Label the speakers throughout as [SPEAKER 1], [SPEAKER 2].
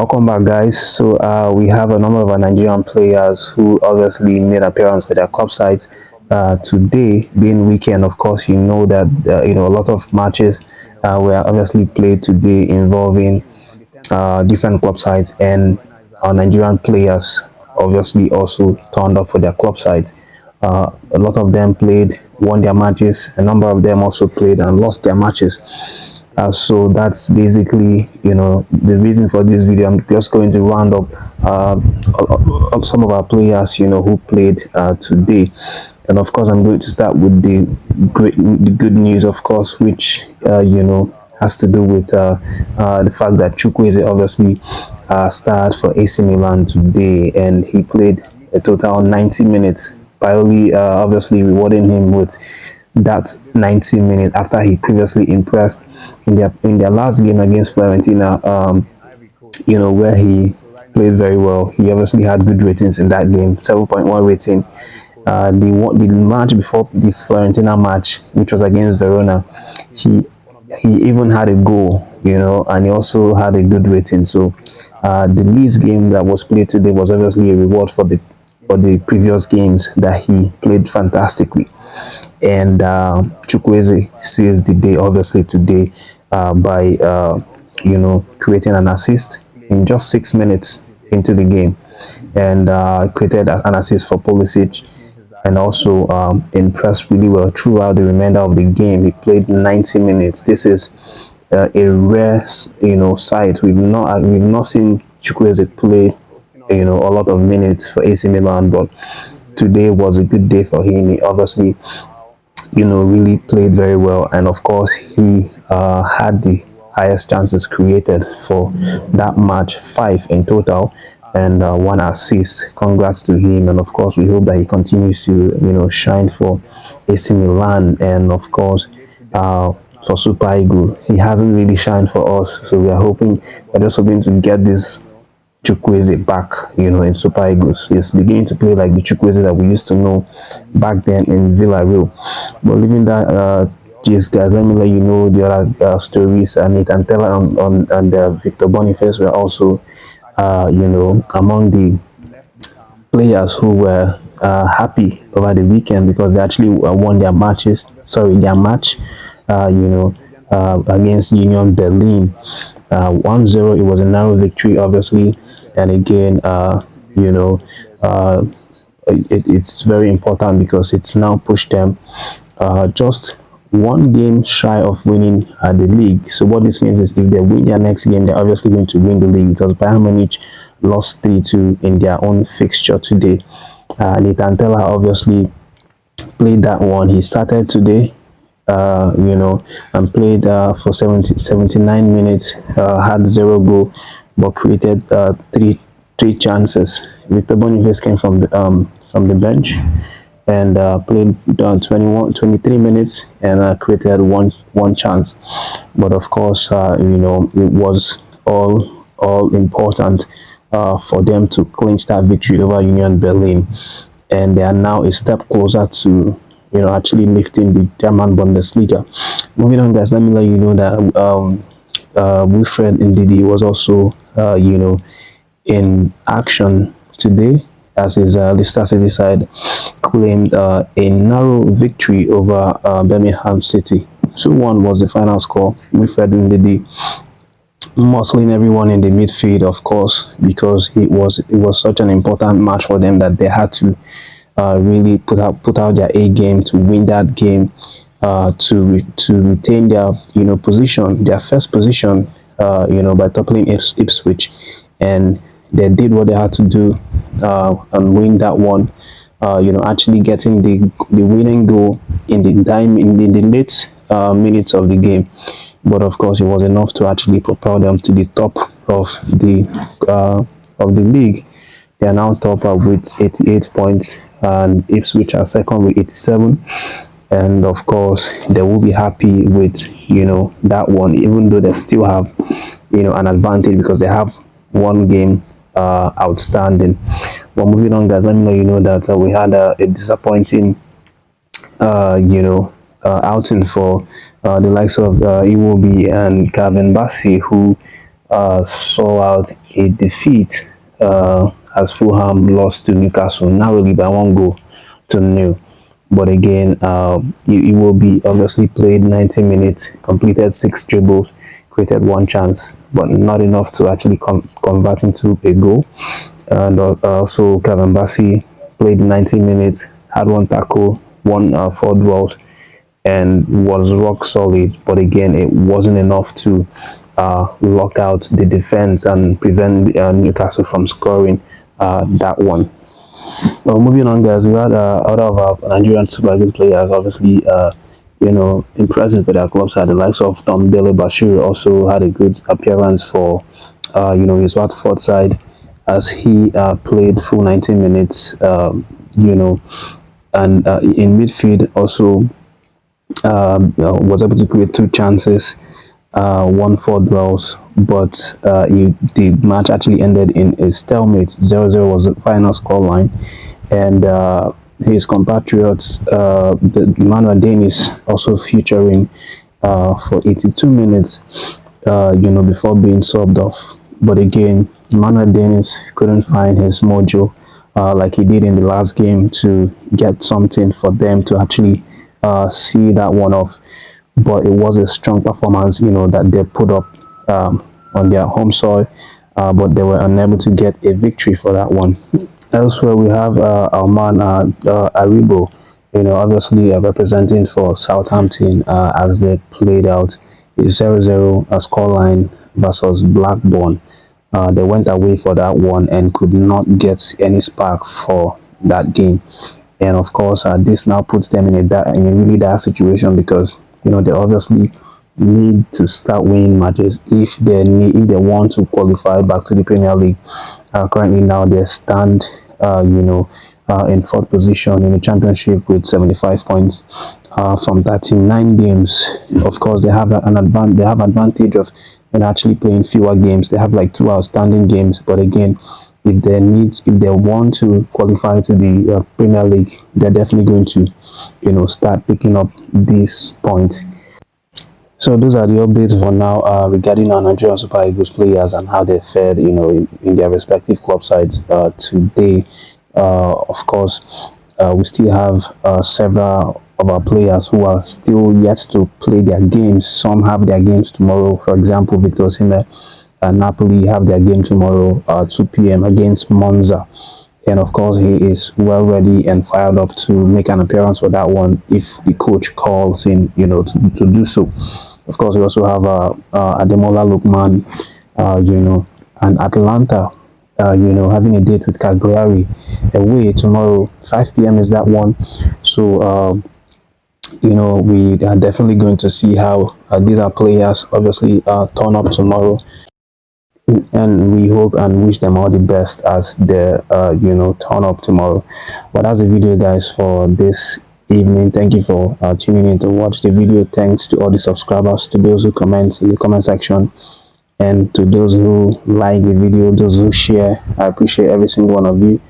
[SPEAKER 1] Welcome back, guys. So we have a number of our Nigerian players who obviously made appearance for their club sides today, being weekend. Of course, you know that a lot of matches were obviously played today involving different club sides, and our Nigerian players obviously also turned up for their club sides. A lot of them played, won their matches. A number of them also played and lost their matches. So that's basically, the reason for this video. I'm just going to round up some of our players, who played today, and of course, I'm going to start with the good news, of course, which has to do with the fact that Chukwueze obviously started for AC Milan today, and he played a total 90 minutes. Paoli obviously rewarding him with that 90 minutes after he previously impressed in their last game against Fiorentina, where he played very well. He obviously had good ratings in that game, 7.1 rating. The match before the Fiorentina match, which was against Verona, he even had a goal, and he also had a good rating. So the Leeds game that was played today was obviously a reward for the previous games that he played fantastically. And Chukwueze seized the day obviously today by creating an assist in just 6 minutes into the game, and created an assist for Pulisic, and also impressed really well throughout the remainder of the game. He played 90 minutes. This is a rare sight. We've not seen Chukwueze play a lot of minutes for AC Milan, but today was a good day for him. He obviously really played very well, and of course he had the highest chances created for that match, 5 in total, and 1 assist. Congrats to him, and of course we hope that he continues to shine for AC Milan, and of course for Super Eagles. He hasn't really shined for us, so we're just hoping to get this Chukwueze back, in Super Eagles. He's beginning to play like the Chukwueze that we used to know back then in Villarreal. But leaving that, just guys, let me let you know the other stories. And Tella and Victor Boniface were also, among the players who were happy over the weekend because they actually won their matches. Their match, against Union Berlin, 1-0. It was a narrow victory, obviously. And again, it's very important because it's now pushed them just 1 game shy of winning the league. So what this means is if they win their next game, they're obviously going to win the league, because Bayern Munich lost 3-2 in their own fixture today. Tella obviously played that one. He started today, and played for 79 minutes, had 0 goal, but created three chances. Victor Boniface came from the bench and played 23 minutes and created one chance. But of course, it was all important for them to clinch that victory over Union Berlin, and they are now a step closer to actually lifting the German Bundesliga. Moving on, guys, let me let you know that Wilfred Ndidi was also in action today, as his Leicester City side claimed a narrow victory over Birmingham City. 2-1 was the final score. Wilfred Ndidi muscling everyone in the midfield, of course, because it was such an important match for them that they had to really put out their A game to win that game, to retain their position, their first position, by toppling Ipswich, and they did what they had to do and win that one. Actually getting the winning goal in the late minutes of the game. But of course, it was enough to actually propel them to the top of the league. They are now top with 88 points, and Ipswich are second with 87. And of course, they will be happy with that one, even though they still have an advantage because they have 1 game outstanding. But moving on, guys, let me let that we had a disappointing outing for the likes of Iwobi and Bassey, who saw out a defeat as Fulham lost to Newcastle, narrowly by 1 goal to 0. But again, Iwobi obviously played 90 minutes, completed 6 dribbles, created one chance, but not enough to actually convert into a goal. And also, Iwobi Bassey played 90 minutes, had one tackle, one four dwells, and was rock solid. But again, it wasn't enough to lock out the defense and prevent Newcastle from scoring that one. Well, moving on, guys, we had out of our Nigerian Super Eagles players, obviously, impressive with their clubs. Had the likes of Tella Boniface also had a good appearance for, his Watford side, as he played full 90 minutes. And in midfield also was able to create 2 chances, won 4 duels, but the match actually ended in a stalemate. 0-0 was the final scoreline, and his compatriots, the Emmanuel Dennis, also featuring for 82 minutes, before being subbed off. But again, Emmanuel Dennis couldn't find his mojo like he did in the last game to get something for them to actually see that one off. But it was a strong performance, that they put up on their home soil, but they were unable to get a victory for that one. Elsewhere, we have our man Aribo, obviously representing for Southampton as they played out a 0-0 scoreline versus Blackburn. They went away for that one and could not get any spark for that game. And of course, this now puts them in a really dire situation, because they obviously need to start winning matches if they want to qualify back to the Premier League. Currently, now they stand, in fourth position in the Championship with 75 points from 39 games. Of course, they have advantage of actually playing fewer games. They have like 2 outstanding games, but again, if they want to qualify to the Premier League, they're definitely going to start picking up these points. So those are the updates for now regarding our Nigerian Super Eagles players and how they fared in their respective club sides today. Of course, we still have several of our players who are still yet to play their games. Some have their games tomorrow. For example, Victor Osimhen, Napoli have their game tomorrow 2 p.m. against Monza, and of course he is well ready and fired up to make an appearance for that one if the coach calls him to do so. Of course, we also have Ademola Lookman, and Atlanta, having a date with Cagliari away tomorrow. 5 p.m. is that one. So we are definitely going to see how these are players obviously turn up tomorrow, and we hope and wish them all the best as they turn up tomorrow. But that's the video, guys, for this evening. Thank you for tuning in to watch the video. Thanks to all the subscribers, to those who comment in the comment section, and to those who like the video, those who share. I appreciate every single one of you.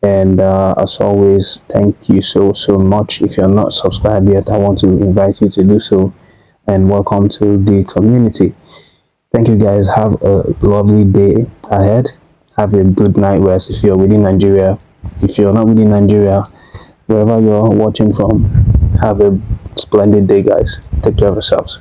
[SPEAKER 1] And as always, thank you so much. If you're not subscribed yet, I want to invite you to do so, and welcome to the community. Thank you, guys. Have a lovely day ahead. Have a good night rest if you're within Nigeria. If you're not within Nigeria, wherever you're watching from, have a splendid day, guys. Take care of yourselves.